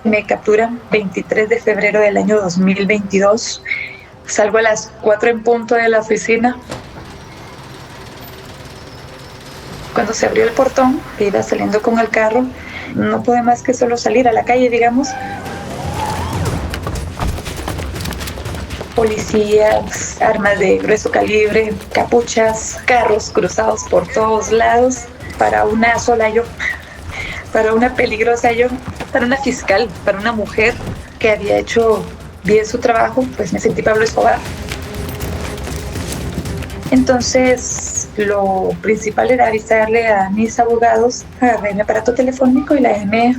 Me capturan 23 de febrero del año 2022. Salgo a las 4 en punto de la oficina. Cuando se abrió el portón, iba saliendo con el carro, no pude más que solo salir a la calle, digamos. Policías, armas de grueso calibre, capuchas, carros cruzados por todos lados, para una sola yo, para una peligrosa yo, para una fiscal, para una mujer que había hecho bien su trabajo, pues me sentí Pablo Escobar. Entonces, lo principal era avisarle a mis abogados, agarré mi aparato telefónico y la llamé.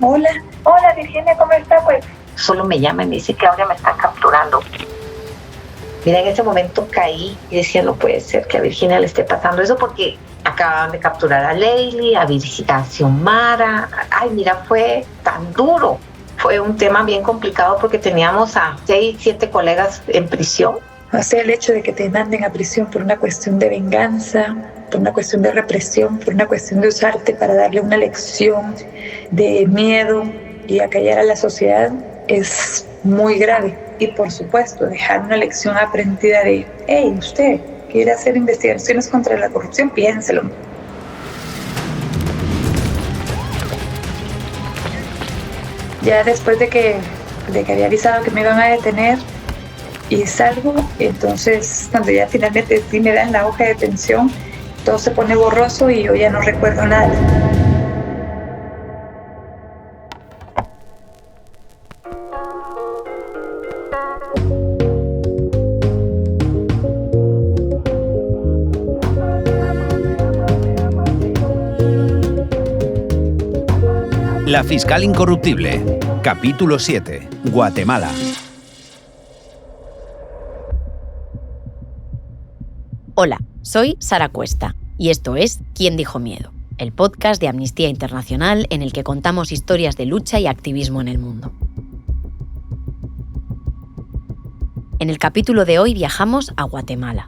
Hola Virginia, ¿cómo está? Pues solo me llama y me dice: Claudia, me están capturando. Mira, en ese momento caí y decía: no puede ser que a Virginia le esté pasando eso, porque acababan de capturar a Leili, a Xiomara. Ay, mira, fue tan duro. Fue un tema bien complicado porque teníamos a 6, 7 colegas en prisión. O sea, el hecho de que te manden a prisión por una cuestión de venganza, por una cuestión de represión, por una cuestión de usarte para darle una lección de miedo y acallar a la sociedad es muy grave. Y por supuesto, dejar una lección aprendida de: hey, usted quiere hacer investigaciones contra la corrupción, piénselo. Ya después de que había avisado que me iban a detener y salgo, entonces cuando ya finalmente sí me dan la hoja de detención, todo se pone borroso y yo ya no recuerdo nada. La fiscal incorruptible, capítulo 7, Guatemala. Hola, soy Sara Cuesta y esto es ¿Quién dijo miedo?, el podcast de Amnistía Internacional en el que contamos historias de lucha y activismo en el mundo. En el capítulo de hoy viajamos a Guatemala.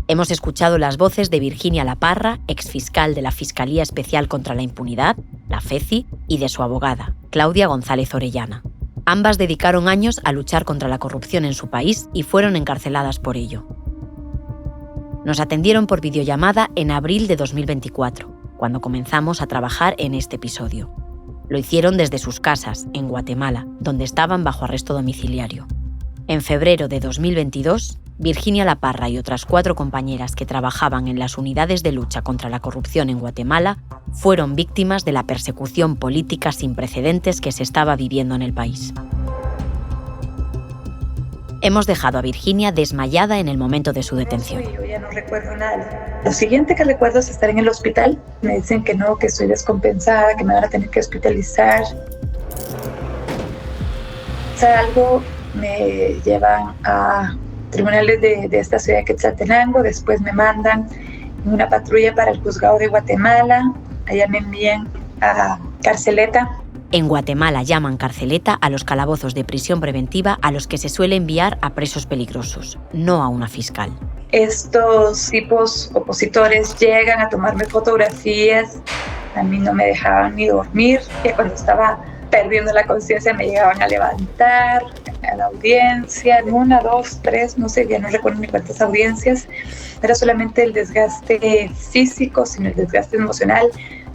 Hemos escuchado las voces de Virginia Laparra, exfiscal de la Fiscalía Especial contra la Impunidad, la FECI, y de su abogada, Claudia González Orellana. Ambas dedicaron años a luchar contra la corrupción en su país y fueron encarceladas por ello. Nos atendieron por videollamada en abril de 2024, cuando comenzamos a trabajar en este episodio. Lo hicieron desde sus casas, en Guatemala, donde estaban bajo arresto domiciliario. En febrero de 2022, Virginia Laparra y otras 4 compañeras que trabajaban en las unidades de lucha contra la corrupción en Guatemala fueron víctimas de la persecución política sin precedentes que se estaba viviendo en el país. Hemos dejado a Virginia desmayada en el momento de su detención. Yo ya no recuerdo nada. Lo siguiente que recuerdo es estar en el hospital. Me dicen que no, que estoy descompensada, que me van a tener que hospitalizar. Salgo, me llevan a tribunales de esta ciudad de Quetzaltenango, después me mandan en una patrulla para el juzgado de Guatemala, allá me envían a Carceleta. En Guatemala llaman carceleta a los calabozos de prisión preventiva a los que se suele enviar a presos peligrosos, no a una fiscal. Estos tipos opositores llegan a tomarme fotografías, a mí no me dejaban ni dormir, que cuando estaba perdiendo la conciencia me llegaban a levantar a la audiencia, 1, 2, 3, no sé, ya no recuerdo ni cuántas audiencias. Era solamente el desgaste físico, sino el desgaste emocional.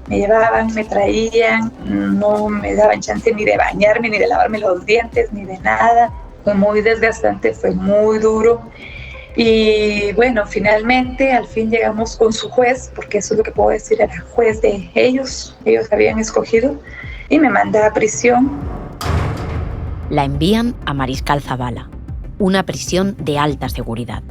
Me llevaban, me traían, no me daban chance ni de bañarme, ni de lavarme los dientes, ni de nada. Fue muy desgastante, fue muy duro. Y bueno, finalmente, al fin llegamos con su juez, porque eso es lo que puedo decir, era juez de ellos habían escogido, y me manda a prisión. La envían a Mariscal Zavala, una prisión de alta seguridad,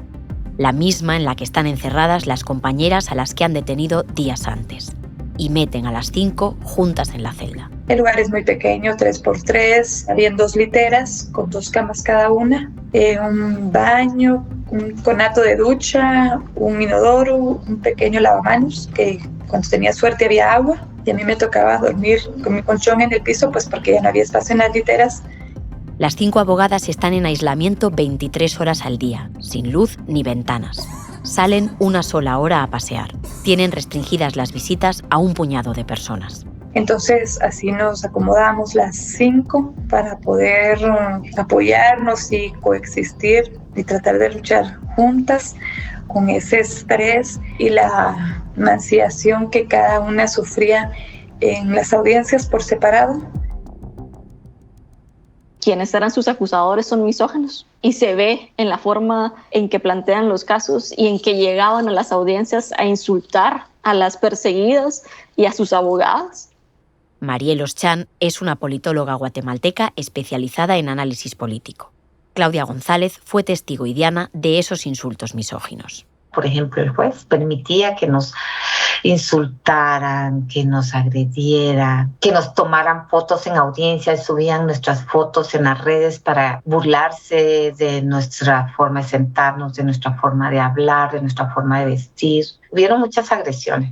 la misma en la que están encerradas las compañeras a las que han detenido días antes, y meten a las 5 juntas en la celda. El lugar es muy pequeño, 3x3, habían 2 literas con 2 camas cada una, un baño, un conato de ducha, un inodoro, un pequeño lavamanos, que cuando tenía suerte había agua, y a mí me tocaba dormir con mi colchón en el piso, pues porque ya no había espacio en las literas. Las 5 abogadas están en aislamiento 23 horas al día, sin luz ni ventanas. Salen una sola hora a pasear. Tienen restringidas las visitas a un puñado de personas. Entonces así nos acomodamos las 5 para poder apoyarnos y coexistir y tratar de luchar juntas con ese estrés y la mancillación que cada una sufría en las audiencias por separado. Quienes eran sus acusadores son misóginos y se ve en la forma en que plantean los casos y en que llegaban a las audiencias a insultar a las perseguidas y a sus abogadas. Marielos Chan es una politóloga guatemalteca especializada en análisis político. Claudia González fue testigo y diana de esos insultos misóginos. Por ejemplo, el juez permitía que nos insultaran, que nos agredieran, que nos tomaran fotos en audiencia y subían nuestras fotos en las redes para burlarse de nuestra forma de sentarnos, de nuestra forma de hablar, de nuestra forma de vestir. Hubieron muchas agresiones.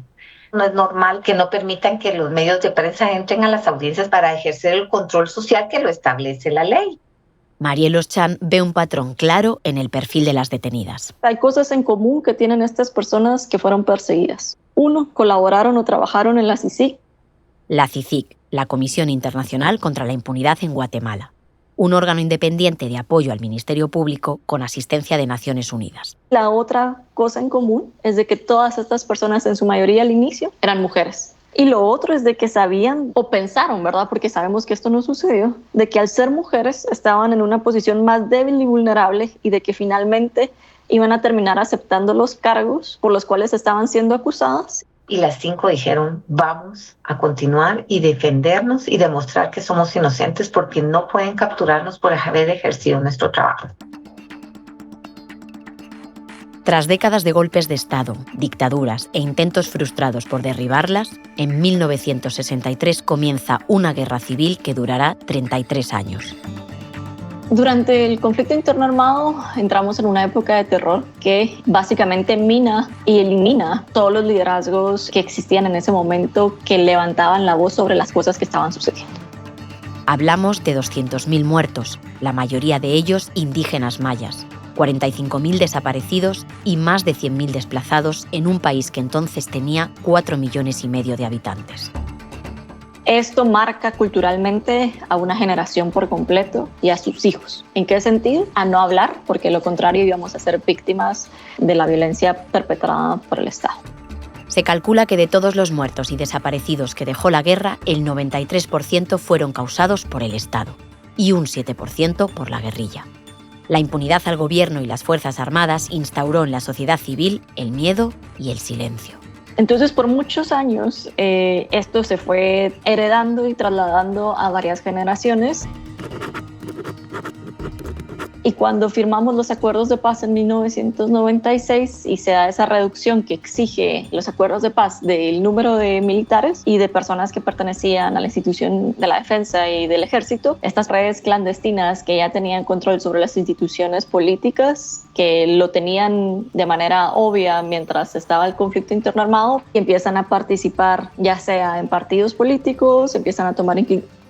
No es normal que no permitan que los medios de prensa entren a las audiencias para ejercer el control social que lo establece la ley. Marielos Chan ve un patrón claro en el perfil de las detenidas. Hay cosas en común que tienen estas personas que fueron perseguidas. 1, colaboraron o trabajaron en la CICIG. La CICIG, la Comisión Internacional contra la Impunidad en Guatemala, un órgano independiente de apoyo al Ministerio Público con asistencia de Naciones Unidas. La otra cosa en común es de que todas estas personas, en su mayoría al inicio, eran mujeres. Y lo otro es de que sabían o pensaron, ¿verdad? Porque sabemos que esto no sucedió, de que al ser mujeres estaban en una posición más débil y vulnerable y de que finalmente iban a terminar aceptando los cargos por los cuales estaban siendo acusadas. Y las 5 dijeron, vamos a continuar y defendernos y demostrar que somos inocentes porque no pueden capturarnos por haber ejercido nuestro trabajo. Tras décadas de golpes de Estado, dictaduras e intentos frustrados por derribarlas, en 1963 comienza una guerra civil que durará 33 años. Durante el conflicto interno armado entramos en una época de terror que básicamente mina y elimina todos los liderazgos que existían en ese momento que levantaban la voz sobre las cosas que estaban sucediendo. Hablamos de 200.000 muertos, la mayoría de ellos indígenas mayas, 45.000 desaparecidos y más de 100.000 desplazados en un país que entonces tenía 4,5 millones de habitantes. Esto marca culturalmente a una generación por completo y a sus hijos. ¿En qué sentido? A no hablar, porque de lo contrario íbamos a ser víctimas de la violencia perpetrada por el Estado. Se calcula que de todos los muertos y desaparecidos que dejó la guerra, el 93% fueron causados por el Estado y un 7% por la guerrilla. La impunidad al gobierno y las Fuerzas Armadas instauró en la sociedad civil el miedo y el silencio. Entonces, por muchos años, esto se fue heredando y trasladando a varias generaciones. Y cuando firmamos los acuerdos de paz en 1996 y se da esa reducción que exige los acuerdos de paz del número de militares y de personas que pertenecían a la institución de la defensa y del ejército, estas redes clandestinas que ya tenían control sobre las instituciones políticas, que lo tenían de manera obvia mientras estaba el conflicto interno armado, y empiezan a participar ya sea en partidos políticos, empiezan a tomar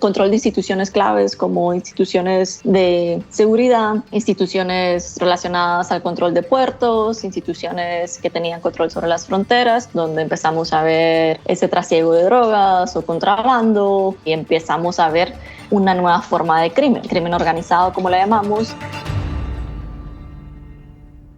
control de instituciones claves como instituciones de seguridad, instituciones relacionadas al control de puertos, instituciones que tenían control sobre las fronteras, donde empezamos a ver ese trasiego de drogas o contrabando y empezamos a ver una nueva forma de crimen organizado como la llamamos.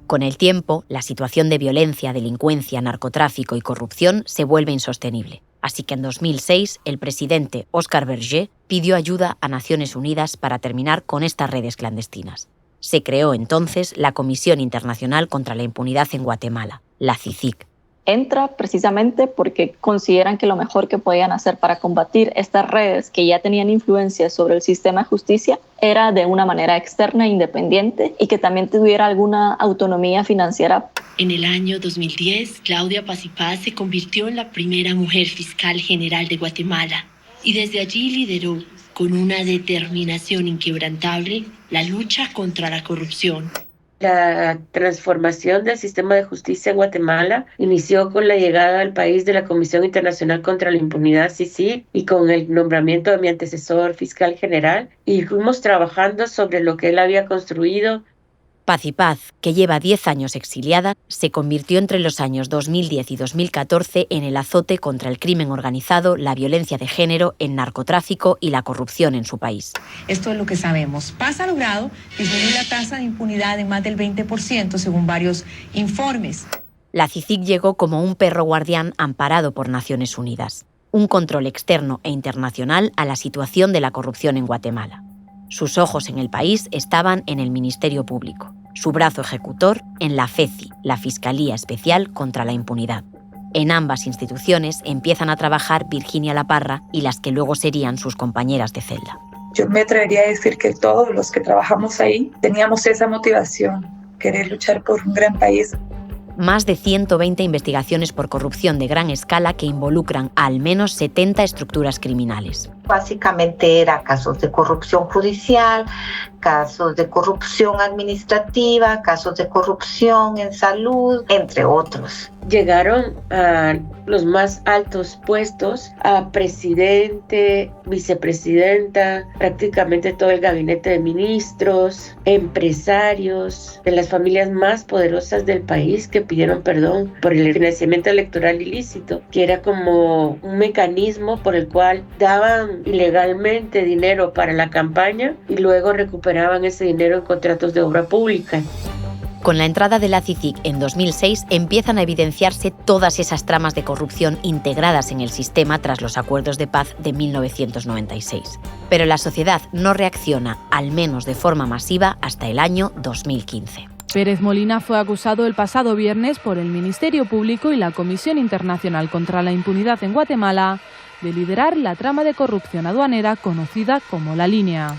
Con el tiempo, la situación de violencia, delincuencia, narcotráfico y corrupción se vuelve insostenible. Así que en 2006, el presidente Óscar Berger pidió ayuda a Naciones Unidas para terminar con estas redes clandestinas. Se creó entonces la Comisión Internacional contra la Impunidad en Guatemala, la CICIG. Entra precisamente porque consideran que lo mejor que podían hacer para combatir estas redes que ya tenían influencia sobre el sistema de justicia era de una manera externa e independiente y que también tuviera alguna autonomía financiera. En el año 2010, Claudia Paz y Paz se convirtió en la primera mujer fiscal general de Guatemala y desde allí lideró, con una determinación inquebrantable, la lucha contra la corrupción. La transformación del sistema de justicia en Guatemala inició con la llegada al país de la Comisión Internacional contra la Impunidad, CICIG, y con el nombramiento de mi antecesor fiscal general, y fuimos trabajando sobre lo que él había construido. Paz y Paz, que lleva 10 años exiliada, se convirtió entre los años 2010 y 2014 en el azote contra el crimen organizado, la violencia de género, el narcotráfico y la corrupción en su país. Esto es lo que sabemos. Paz ha logrado disminuir la tasa de impunidad en más del 20%, según varios informes. La CICIG llegó como un perro guardián amparado por Naciones Unidas, un control externo e internacional a la situación de la corrupción en Guatemala. Sus ojos en el país estaban en el Ministerio Público, su brazo ejecutor en la FECI, la Fiscalía Especial contra la Impunidad. En ambas instituciones empiezan a trabajar Virginia La Parra y las que luego serían sus compañeras de celda. Yo me atrevería a decir que todos los que trabajamos ahí teníamos esa motivación, querer luchar por un gran país. Más de 120 investigaciones por corrupción de gran escala que involucran a al menos 70 estructuras criminales. Básicamente era casos de corrupción judicial, casos de corrupción administrativa, casos de corrupción en salud, entre otros. Llegaron a los más altos puestos, a presidente, vicepresidenta, prácticamente todo el gabinete de ministros, empresarios de las familias más poderosas del país que pidieron perdón por el financiamiento electoral ilícito, que era como un mecanismo por el cual daban ilegalmente dinero para la campaña y luego recuperaban ese dinero en contratos de obra pública. Con la entrada de la CICIG en 2006 empiezan a evidenciarse todas esas tramas de corrupción integradas en el sistema tras los acuerdos de paz de 1996. Pero la sociedad no reacciona, al menos de forma masiva, hasta el año 2015. Pérez Molina fue acusado el pasado viernes por el Ministerio Público y la Comisión Internacional contra la Impunidad en Guatemala de liderar la trama de corrupción aduanera conocida como La Línea.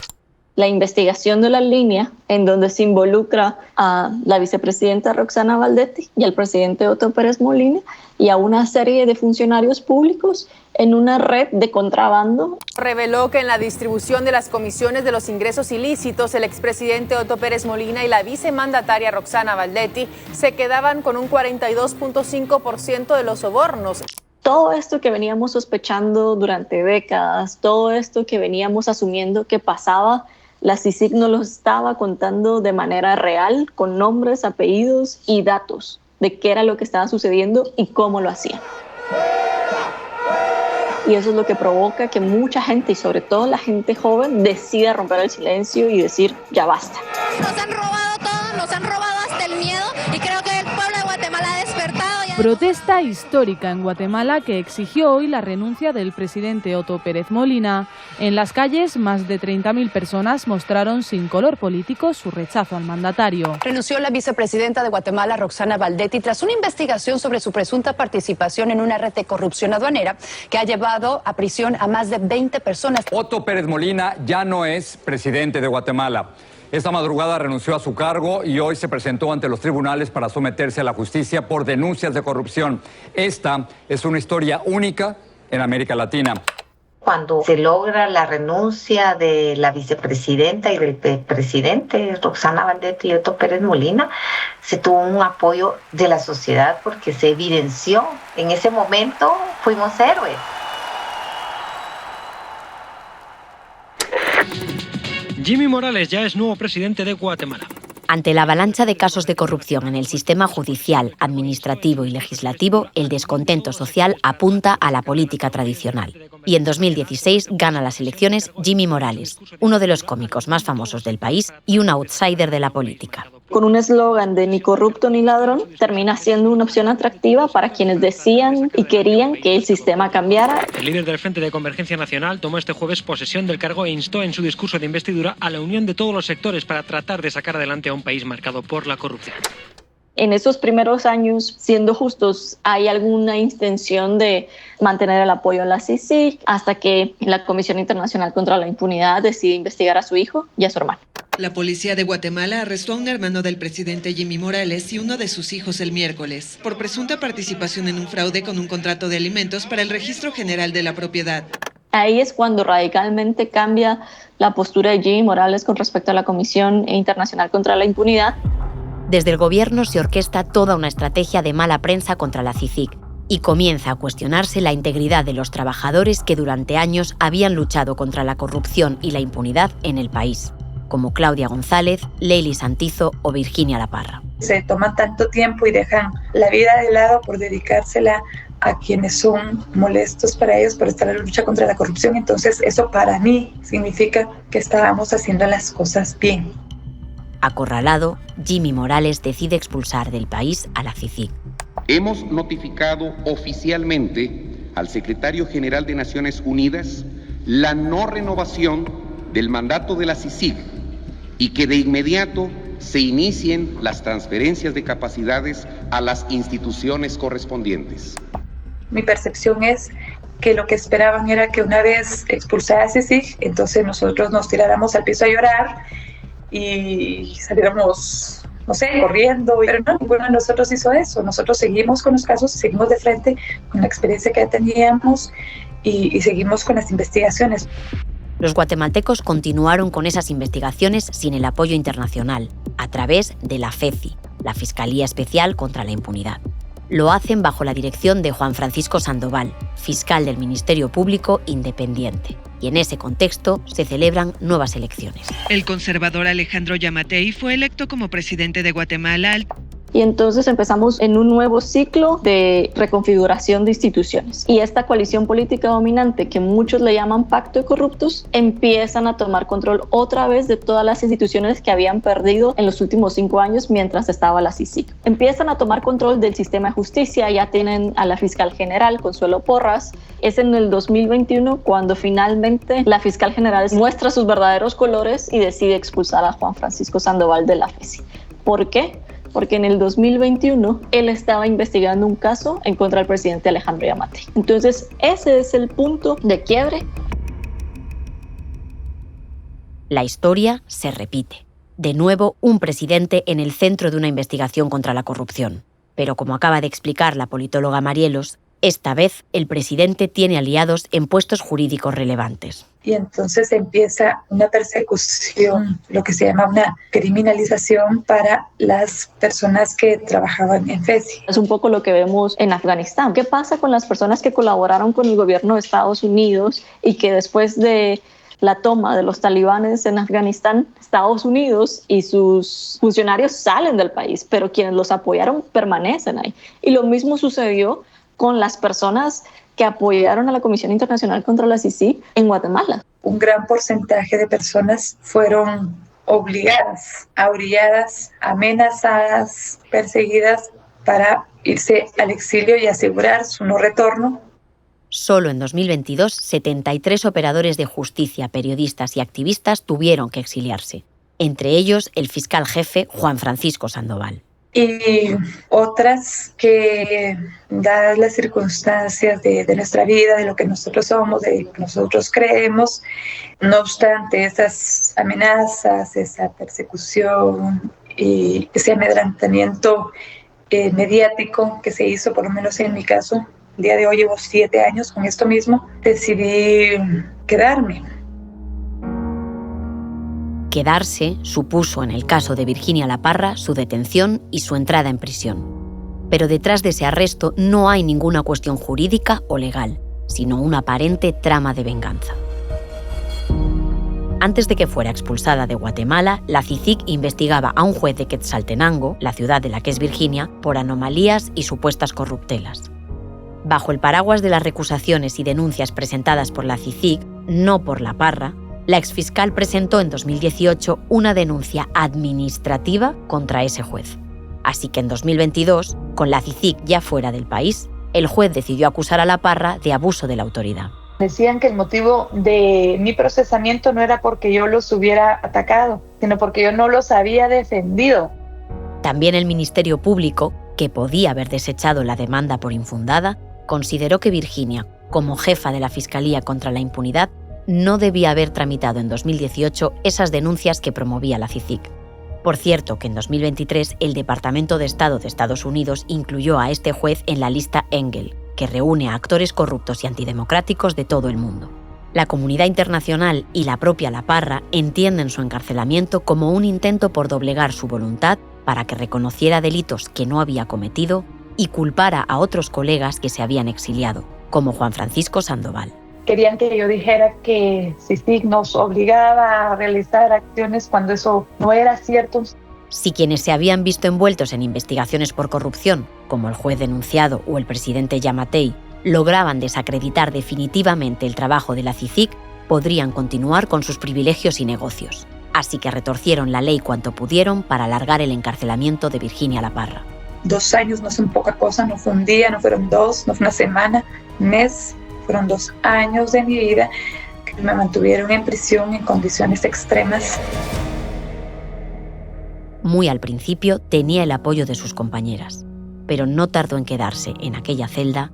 La investigación de La Línea, en donde se involucra a la vicepresidenta Roxana Valdetti y al presidente Otto Pérez Molina y a una serie de funcionarios públicos en una red de contrabando. Reveló que en la distribución de las comisiones de los ingresos ilícitos, el expresidente Otto Pérez Molina y la vicemandataria Roxana Valdetti se quedaban con un 42.5% de los sobornos. Todo esto que veníamos sospechando durante décadas, todo esto que veníamos asumiendo que pasaba, la CICIG nos lo estaba contando de manera real, con nombres, apellidos y datos de qué era lo que estaba sucediendo y cómo lo hacían. Y eso es lo que provoca que mucha gente, y sobre todo la gente joven, decida romper el silencio y decir, ya basta. Nos han robado todo, nos han robado hasta el miedo y creo que el pueblo de Guatemala ha despertado. Protesta histórica en Guatemala que exigió hoy la renuncia del presidente Otto Pérez Molina. En las calles, más de 30.000 personas mostraron sin color político su rechazo al mandatario. Renunció la vicepresidenta de Guatemala, Roxana Valdetti, tras una investigación sobre su presunta participación en una red de corrupción aduanera que ha llevado a prisión a más de 20 personas. Otto Pérez Molina ya no es presidente de Guatemala. Esta madrugada renunció a su cargo y hoy se presentó ante los tribunales para someterse a la justicia por denuncias de corrupción. Esta es una historia única en América Latina. Cuando se logra la renuncia de la vicepresidenta y del presidente Roxana Valdetti y Otto Pérez Molina, se tuvo un apoyo de la sociedad porque se evidenció. En ese momento fuimos héroes. Jimmy Morales ya es nuevo presidente de Guatemala. Ante la avalancha de casos de corrupción en el sistema judicial, administrativo y legislativo, el descontento social apunta a la política tradicional. Y en 2016 gana las elecciones Jimmy Morales, uno de los cómicos más famosos del país y un outsider de la política. Con un eslogan de ni corrupto ni ladrón, termina siendo una opción atractiva para quienes decían y querían que el sistema cambiara. El líder del Frente de Convergencia Nacional tomó este jueves posesión del cargo e instó en su discurso de investidura a la unión de todos los sectores para tratar de sacar adelante a un país marcado por la corrupción. En esos primeros años, siendo justos, hay alguna intención de mantener el apoyo a la CICIG hasta que la Comisión Internacional contra la Impunidad decide investigar a su hijo y a su hermano. La policía de Guatemala arrestó a un hermano del presidente Jimmy Morales y uno de sus hijos el miércoles por presunta participación en un fraude con un contrato de alimentos para el Registro General de la Propiedad. Ahí es cuando radicalmente cambia la postura de Jimmy Morales con respecto a la Comisión Internacional contra la Impunidad. Desde el gobierno se orquesta toda una estrategia de mala prensa contra la CICIG y comienza a cuestionarse la integridad de los trabajadores que durante años habían luchado contra la corrupción y la impunidad en el país. como Claudia González, Leili Santizo o Virginia La Parra. Se toman tanto tiempo y dejan la vida de lado por dedicársela a quienes son molestos para ellos por estar en la lucha contra la corrupción. Entonces eso para mí significa que estábamos haciendo las cosas bien. Acorralado, Jimmy Morales decide expulsar del país a la CICIG. Hemos notificado oficialmente al secretario general de Naciones Unidas la no renovación del mandato de la CICIG y que de inmediato se inicien las transferencias de capacidades a las instituciones correspondientes. Mi percepción es que lo que esperaban era que una vez expulsada a CICIG, entonces nosotros nos tiráramos al piso a llorar y saliéramos, no sé, corriendo, pero no, ninguno de nosotros hizo eso. Nosotros seguimos con los casos, seguimos de frente con la experiencia que ya teníamos y seguimos con las investigaciones. Los guatemaltecos continuaron con esas investigaciones sin el apoyo internacional, a través de la FECI, la Fiscalía Especial contra la Impunidad. Lo hacen bajo la dirección de Juan Francisco Sandoval, fiscal del Ministerio Público independiente. Y en ese contexto se celebran nuevas elecciones. El conservador Alejandro Yamatei fue electo como presidente de Guatemala. Y entonces empezamos en un nuevo ciclo de reconfiguración de instituciones. Y esta coalición política dominante, que muchos le llaman pacto de corruptos, empiezan a tomar control otra vez de todas las instituciones que habían perdido en los últimos 5 años mientras estaba la CICIG. Empiezan a tomar control del sistema de justicia, ya tienen a la fiscal general, Consuelo Porras. Es en el 2021 cuando finalmente la fiscal general muestra sus verdaderos colores y decide expulsar a Juan Francisco Sandoval de la FECI. ¿Por qué? Porque en el 2021 él estaba investigando un caso en contra del presidente Alejandro Yamatei. Entonces, ese es el punto de quiebre. La historia se repite. De nuevo, un presidente en el centro de una investigación contra la corrupción. Pero como acaba de explicar la politóloga Marielos, esta vez el presidente tiene aliados en puestos jurídicos relevantes. Y entonces empieza una persecución, lo que se llama una criminalización para las personas que trabajaban en FECI. Es un poco lo que vemos en Afganistán. ¿Qué pasa con las personas que colaboraron con el gobierno de Estados Unidos y que después de la toma de los talibanes en Afganistán, Estados Unidos y sus funcionarios salen del país, pero quienes los apoyaron permanecen ahí? Y lo mismo sucedió con las personas que apoyaron a la Comisión Internacional contra la CICIG en Guatemala. Un gran porcentaje de personas fueron obligadas, ahuelladas, amenazadas, perseguidas para irse al exilio y asegurar su no retorno. Solo en 2022, 73 operadores de justicia, periodistas y activistas tuvieron que exiliarse. Entre ellos, el fiscal jefe Juan Francisco Sandoval. Y otras que, dadas las circunstancias de nuestra vida, de lo que nosotros somos, de lo que nosotros creemos, no obstante esas amenazas, esa persecución y ese amedrantamiento mediático que se hizo, por lo menos en mi caso, el día de hoy llevo 7 años con esto mismo, decidí quedarme. Quedarse supuso, en el caso de Virginia La Parra, su detención y su entrada en prisión. Pero detrás de ese arresto no hay ninguna cuestión jurídica o legal, sino una aparente trama de venganza. Antes de que fuera expulsada de Guatemala, la CICIG investigaba a un juez de Quetzaltenango, la ciudad de la que es Virginia, por anomalías y supuestas corruptelas. Bajo el paraguas de las recusaciones y denuncias presentadas por la CICIG, no por La Parra, la exfiscal presentó en 2018 una denuncia administrativa contra ese juez. Así que en 2022, con la CICIG ya fuera del país, el juez decidió acusar a La Parra de abuso de la autoridad. Decían que el motivo de mi procesamiento no era porque yo los hubiera atacado, sino porque yo no los había defendido. También el Ministerio Público, que podía haber desechado la demanda por infundada, consideró que Virginia, como jefa de la Fiscalía contra la Impunidad, no debía haber tramitado en 2018 esas denuncias que promovía la CICIG. Por cierto, que en 2023 el Departamento de Estado de Estados Unidos incluyó a este juez en la lista Engel, que reúne a actores corruptos y antidemocráticos de todo el mundo. La comunidad internacional y la propia La Parra entienden su encarcelamiento como un intento por doblegar su voluntad para que reconociera delitos que no había cometido y culpara a otros colegas que se habían exiliado, como Juan Francisco Sandoval. querían que yo dijera que CICIG nos obligaba a realizar acciones cuando eso no era cierto. Si quienes se habían visto envueltos en investigaciones por corrupción, como el juez denunciado o el presidente Yamatei, lograban desacreditar definitivamente el trabajo de la CICIG, podrían continuar con sus privilegios y negocios. Así que retorcieron la ley cuanto pudieron para alargar el encarcelamiento de Virginia La Parra. 2 años no son poca cosa, no fue un día, no fueron 2, no fue una semana, un mes. Fueron 2 años de mi vida que me mantuvieron en prisión en condiciones extremas. Muy al principio tenía el apoyo de sus compañeras, pero no tardó en quedarse en aquella celda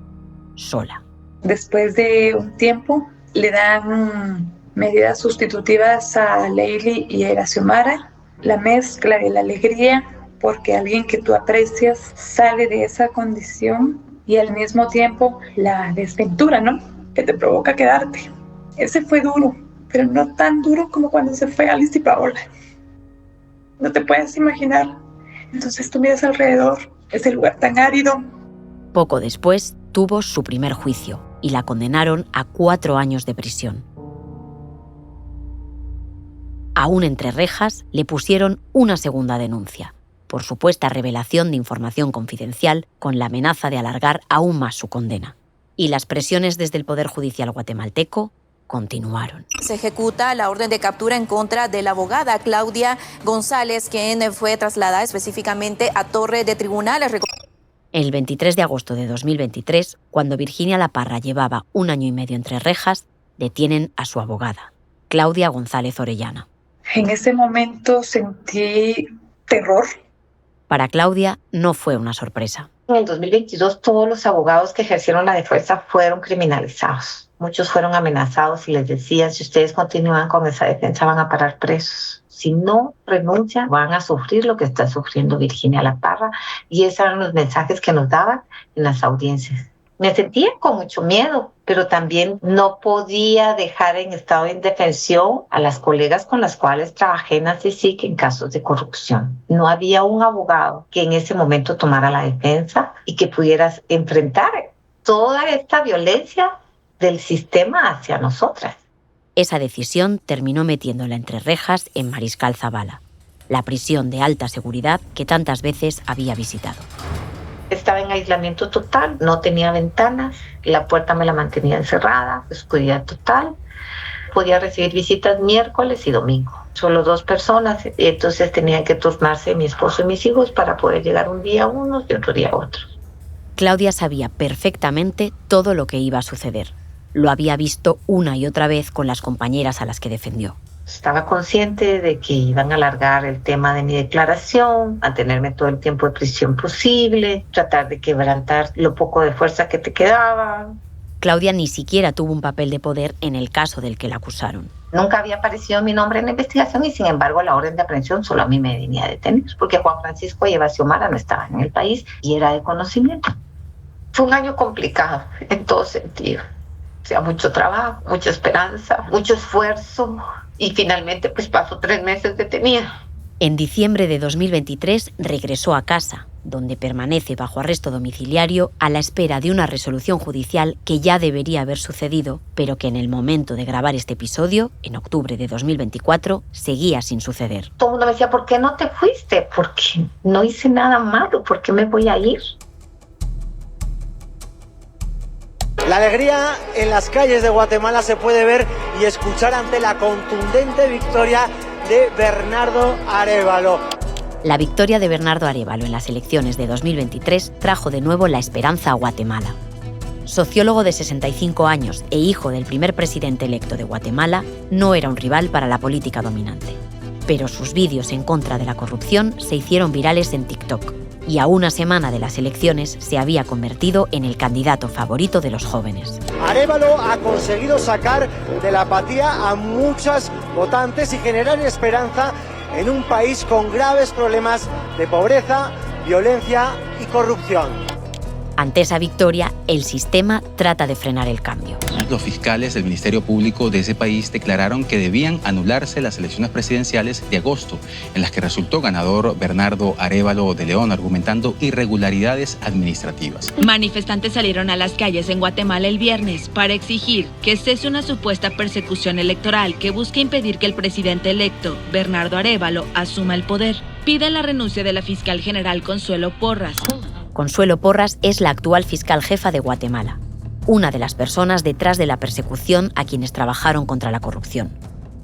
sola. Después de un tiempo le dan medidas sustitutivas a Leili y a Xiomara. La mezcla de la alegría porque alguien que tú aprecias sale de esa condición y al mismo tiempo la desventura, ¿no? Que te provoca quedarte. Ese fue duro, pero no tan duro como cuando se fue Alice y Paola. No te puedes imaginar. Entonces tú miras alrededor, ese lugar tan árido. Poco después tuvo su primer juicio y la condenaron a 4 años de prisión. Aún entre rejas, le pusieron una segunda denuncia por supuesta revelación de información confidencial con la amenaza de alargar aún más su condena. Y las presiones desde el Poder Judicial guatemalteco continuaron. Se ejecuta la orden de captura en contra de la abogada Claudia González, quien fue trasladada específicamente a Torre de Tribunales. El 23 de agosto de 2023, cuando Virginia La Parra llevaba 1 año y medio entre rejas, detienen a su abogada, Claudia González Orellana. En ese momento sentí terror. Para Claudia no fue una sorpresa. En el 2022 todos los abogados que ejercieron la defensa fueron criminalizados. Muchos fueron amenazados y les decían, si ustedes continúan con esa defensa van a parar presos. Si no renuncian, van a sufrir lo que está sufriendo Virginia La Parra. Y esos eran los mensajes que nos daban en las audiencias. Me sentía con mucho miedo, pero también no podía dejar en estado de indefensión a las colegas con las cuales trabajé en la CICIG en casos de corrupción. No había un abogado que en ese momento tomara la defensa y que pudiera enfrentar toda esta violencia del sistema hacia nosotras. Esa decisión terminó metiéndola entre rejas en Mariscal Zavala, la prisión de alta seguridad que tantas veces había visitado. Estaba en aislamiento total, no tenía ventanas, la puerta me la mantenía encerrada, oscuridad total. Podía recibir visitas miércoles y domingo. Solo 2 personas, y entonces tenían que turnarse mi esposo y mis hijos para poder llegar un día a unos y otro día a otros. Claudia sabía perfectamente todo lo que iba a suceder. Lo había visto una y otra vez con las compañeras a las que defendió. Estaba consciente de que iban a alargar el tema de mi declaración, mantenerme todo el tiempo de prisión posible, tratar de quebrantar lo poco de fuerza que te quedaba. Claudia ni siquiera tuvo un papel de poder en el caso del que la acusaron. Nunca había aparecido mi nombre en la investigación y sin embargo la orden de aprehensión solo a mí me venía a detener, porque Juan Francisco y Eva Xiomara no estaban en el país y era de conocimiento. Fue un año complicado en todo sentido. O sea, mucho trabajo, mucha esperanza, mucho esfuerzo. Y finalmente pues pasó 3 meses detenida. En diciembre de 2023 regresó a casa, donde permanece bajo arresto domiciliario a la espera de una resolución judicial que ya debería haber sucedido, pero que en el momento de grabar este episodio, en octubre de 2024, seguía sin suceder. Todo el mundo me decía, ¿por qué no te fuiste? Porque no hice nada malo, ¿por qué me voy a ir? La alegría en las calles de Guatemala se puede ver y escuchar ante la contundente victoria de Bernardo Arévalo. La victoria de Bernardo Arévalo en las elecciones de 2023 trajo de nuevo la esperanza a Guatemala. Sociólogo de 65 años e hijo del primer presidente electo de Guatemala, no era un rival para la política dominante. Pero sus vídeos en contra de la corrupción se hicieron virales en TikTok. Y a una semana de las elecciones se había convertido en el candidato favorito de los jóvenes. Arévalo ha conseguido sacar de la apatía a muchas votantes y generar esperanza en un país con graves problemas de pobreza, violencia y corrupción. Ante esa victoria, el sistema trata de frenar el cambio. Los fiscales del Ministerio Público de ese país declararon que debían anularse las elecciones presidenciales de agosto, en las que resultó ganador Bernardo Arévalo de León, argumentando irregularidades administrativas. Manifestantes salieron a las calles en Guatemala el viernes para exigir que cese una supuesta persecución electoral que busca impedir que el presidente electo, Bernardo Arévalo, asuma el poder. Piden la renuncia de la fiscal general Consuelo Porras. Consuelo Porras es la actual fiscal jefa de Guatemala, una de las personas detrás de la persecución a quienes trabajaron contra la corrupción.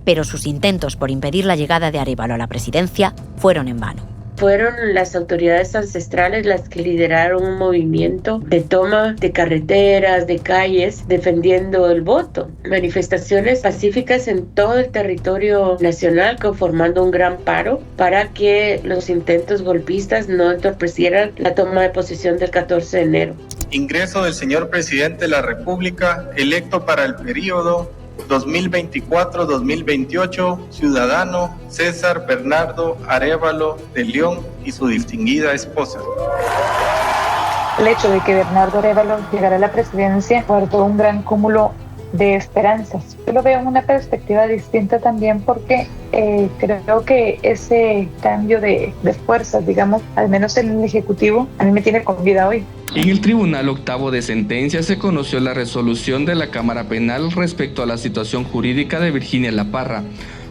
Pero sus intentos por impedir la llegada de Arévalo a la presidencia fueron en vano. Fueron las autoridades ancestrales las que lideraron un movimiento de toma de carreteras, de calles, defendiendo el voto. Manifestaciones pacíficas en todo el territorio nacional, conformando un gran paro para que los intentos golpistas no entorpecieran la toma de posesión del 14 de enero. Ingreso del señor presidente de la República, electo para el periodo 2024-2028, ciudadano César Bernardo Arévalo de León y su distinguida esposa. El hecho de que Bernardo Arévalo llegara a la presidencia guardó un gran cúmulo de esperanzas. Yo lo veo en una perspectiva distinta también porque creo que ese cambio de fuerzas, digamos, al menos en el Ejecutivo, a mí me tiene con vida hoy. En el Tribunal Octavo de Sentencia se conoció la resolución de la Cámara Penal respecto a la situación jurídica de Virginia La Parra,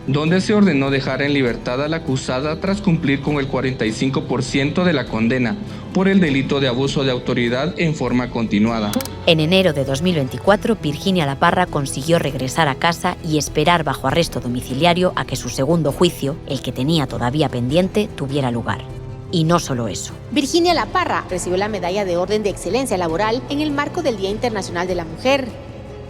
donde se ordenó dejar en libertad a la acusada tras cumplir con el 45% de la condena por el delito de abuso de autoridad en forma continuada. En enero de 2024, Virginia La Parra consiguió regresar a casa y esperar bajo arresto domiciliario a que su segundo juicio, el que tenía todavía pendiente, tuviera lugar. Y no solo eso. Virginia La Parra recibió la Medalla de Orden de Excelencia Laboral en el marco del Día Internacional de la Mujer.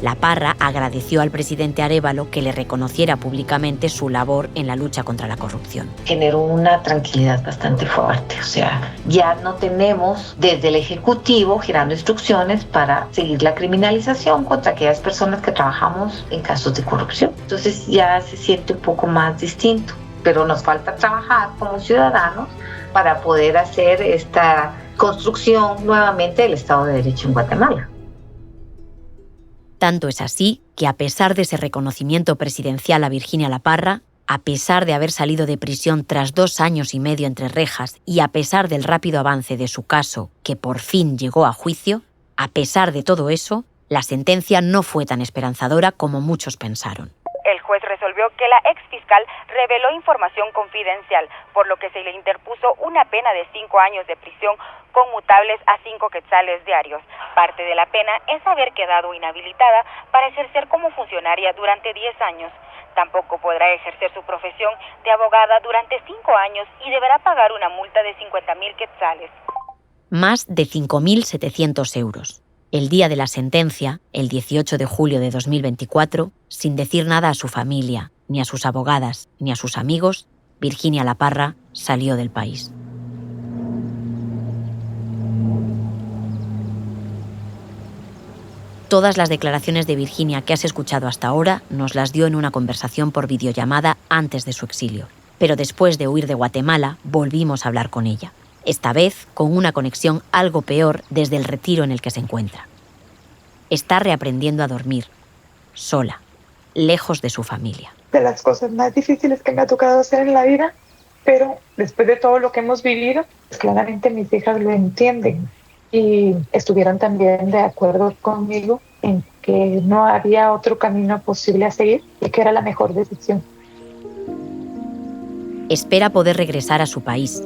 La Parra agradeció al presidente Arévalo que le reconociera públicamente su labor en la lucha contra la corrupción. Generó una tranquilidad bastante fuerte, o sea, ya no tenemos desde el Ejecutivo girando instrucciones para seguir la criminalización contra aquellas personas que trabajamos en casos de corrupción. Entonces ya se siente un poco más distinto, pero nos falta trabajar como ciudadanos para poder hacer esta construcción nuevamente del Estado de Derecho en Guatemala. Tanto es así que, a pesar de ese reconocimiento presidencial a Virginia La Parra, a pesar de haber salido de prisión tras 2 años y medio entre rejas y a pesar del rápido avance de su caso, que por fin llegó a juicio, a pesar de todo eso, la sentencia no fue tan esperanzadora como muchos pensaron. El juez resolvió que la exfiscal reveló información confidencial, por lo que se le interpuso una pena de 5 años de prisión conmutables a 5 quetzales diarios. Parte de la pena es haber quedado inhabilitada para ejercer como funcionaria durante 10 años. Tampoco podrá ejercer su profesión de abogada durante 5 años y deberá pagar una multa de 50,000 quetzales. Más de 5.700 euros. El día de la sentencia, el 18 de julio de 2024, sin decir nada a su familia, ni a sus abogadas, ni a sus amigos, Virginia La Parra salió del país. Todas las declaraciones de Virginia que has escuchado hasta ahora nos las dio en una conversación por videollamada antes de su exilio. Pero después de huir de Guatemala, volvimos a hablar con ella. Esta vez con una conexión algo peor desde el retiro en el que se encuentra. Está reaprendiendo a dormir, sola, lejos de su familia. De las cosas más difíciles que me ha tocado hacer en la vida, pero después de todo lo que hemos vivido, pues claramente mis hijas lo entienden y estuvieron también de acuerdo conmigo en que no había otro camino posible a seguir y que era la mejor decisión. Espera poder regresar a su país,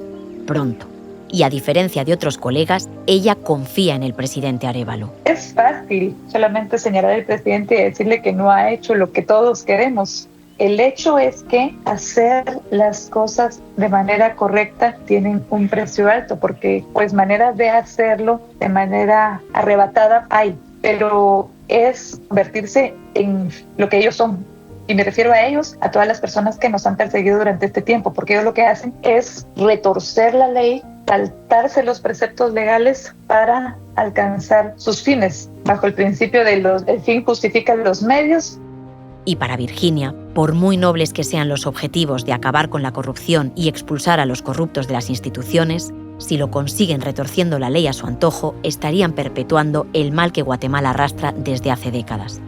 pronto. Y a diferencia de otros colegas, ella confía en el presidente Arévalo. Es fácil solamente señalar al presidente y decirle que no ha hecho lo que todos queremos. El hecho es que hacer las cosas de manera correcta tienen un precio alto, porque pues maneras de hacerlo de manera arrebatada hay, pero es convertirse en lo que ellos son. Y me refiero a ellos, a todas las personas que nos han perseguido durante este tiempo, porque ellos lo que hacen es retorcer la ley, saltarse los preceptos legales para alcanzar sus fines, bajo el principio de el fin justifica los medios. Y para Virginia, por muy nobles que sean los objetivos de acabar con la corrupción y expulsar a los corruptos de las instituciones, Si lo consiguen retorciendo la ley a su antojo, estarían perpetuando el mal que Guatemala arrastra desde hace décadas.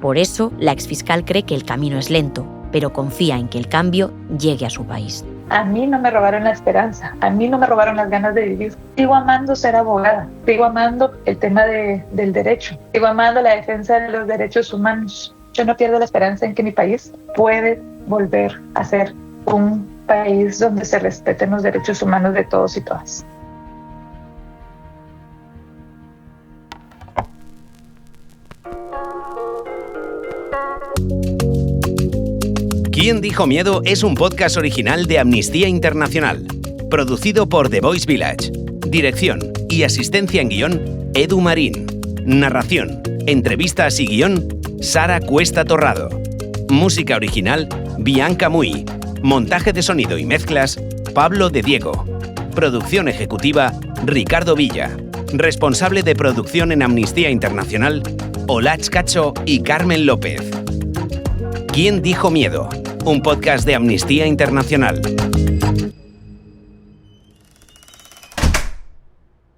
Por eso, la exfiscal cree que el camino es lento, pero confía en que el cambio llegue a su país. A mí no me robaron la esperanza, a mí no me robaron las ganas de vivir. Sigo amando ser abogada, sigo amando el tema del derecho, sigo amando la defensa de los derechos humanos. Yo no pierdo la esperanza en que mi país puede volver a ser un país donde se respeten los derechos humanos de todos y todas. ¿Quién dijo miedo? Es un podcast original de Amnistía Internacional, producido por The Voice Village. Dirección y asistencia en guión, Edu Marín. Narración, entrevistas y guión, Sara Cuesta Torrado. Música original, Bianca Muy. Montaje de sonido y mezclas, Pablo de Diego. Producción ejecutiva, Ricardo Villa. Responsable de producción en Amnistía Internacional, Olach Cacho y Carmen López. ¿Quién dijo miedo? Un podcast de Amnistía Internacional.